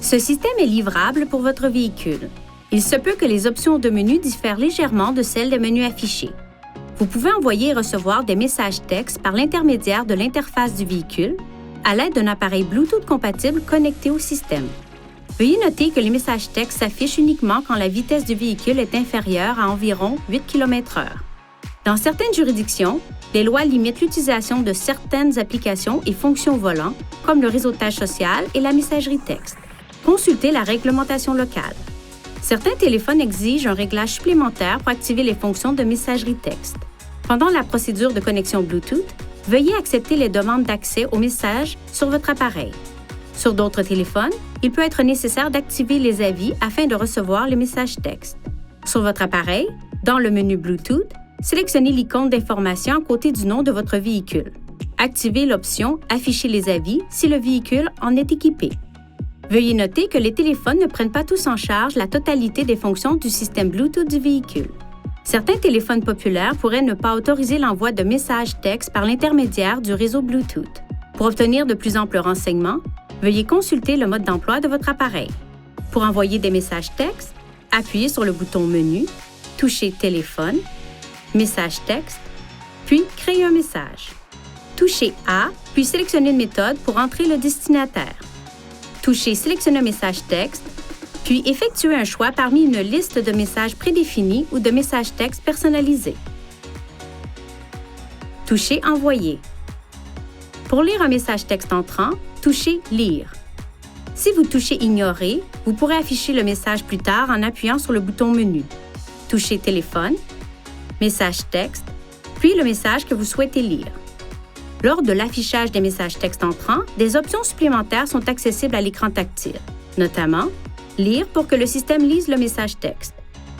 Ce système est livrable pour votre véhicule. Il se peut que les options de menu diffèrent légèrement de celles des menus affichés. Vous pouvez envoyer et recevoir des messages textes par l'intermédiaire de l'interface du véhicule à l'aide d'un appareil Bluetooth compatible connecté au système. Veuillez noter que les messages textes s'affichent uniquement quand la vitesse du véhicule est inférieure à environ 8 km/h. Dans certaines juridictions, les lois limitent l'utilisation de certaines applications et fonctions volant, comme le réseautage social et la messagerie texte. Consultez la réglementation locale. Certains téléphones exigent un réglage supplémentaire pour activer les fonctions de messagerie texte. Pendant la procédure de connexion Bluetooth, veuillez accepter les demandes d'accès aux messages sur votre appareil. Sur d'autres téléphones, il peut être nécessaire d'activer les avis afin de recevoir les messages textes. Sur votre appareil, dans le menu Bluetooth, sélectionnez l'icône d'information à côté du nom de votre véhicule. Activez l'option « Afficher les avis » si le véhicule en est équipé. Veuillez noter que les téléphones ne prennent pas tous en charge la totalité des fonctions du système Bluetooth du véhicule. Certains téléphones populaires pourraient ne pas autoriser l'envoi de messages textes par l'intermédiaire du réseau Bluetooth. Pour obtenir de plus amples renseignements, veuillez consulter le mode d'emploi de votre appareil. Pour envoyer des messages textes, appuyez sur le bouton Menu, touchez Téléphone, Message texte, puis Créer un message. Touchez A, puis sélectionnez une méthode pour entrer le destinataire. Touchez Sélectionner un message texte, puis effectuez un choix parmi une liste de messages prédéfinis ou de messages textes personnalisés. Touchez Envoyer. Pour lire un message texte entrant, touchez Lire. Si vous touchez Ignorer, vous pourrez afficher le message plus tard en appuyant sur le bouton Menu. Touchez Téléphone, Message texte, puis le message que vous souhaitez lire. Lors de l'affichage des messages textes entrants, des options supplémentaires sont accessibles à l'écran tactile, notamment Lire pour que le système lise le message texte,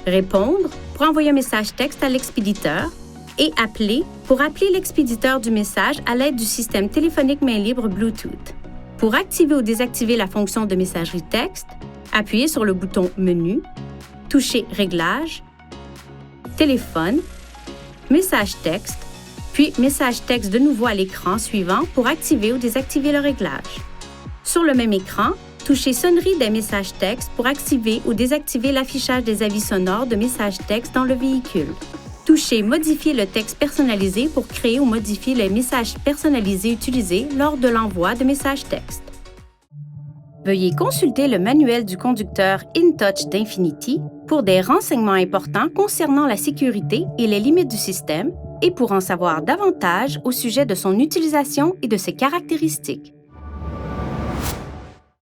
Répondre pour envoyer un message texte à l'expéditeur et Appeler pour appeler l'expéditeur du message à l'aide du système téléphonique main libre Bluetooth. Pour activer ou désactiver la fonction de messagerie texte, appuyez sur le bouton Menu, touchez Réglages, Téléphone, Message texte, puis Message texte de nouveau à l'écran suivant pour activer ou désactiver le réglage. Sur le même écran, touchez Sonnerie des messages textes pour activer ou désactiver l'affichage des avis sonores de messages textes dans le véhicule. Touchez Modifier le texte personnalisé pour créer ou modifier les messages personnalisés utilisés lors de l'envoi de messages textes. Veuillez consulter le manuel du conducteur InTouch d'Infinity pour des renseignements importants concernant la sécurité et les limites du système et pour en savoir davantage au sujet de son utilisation et de ses caractéristiques.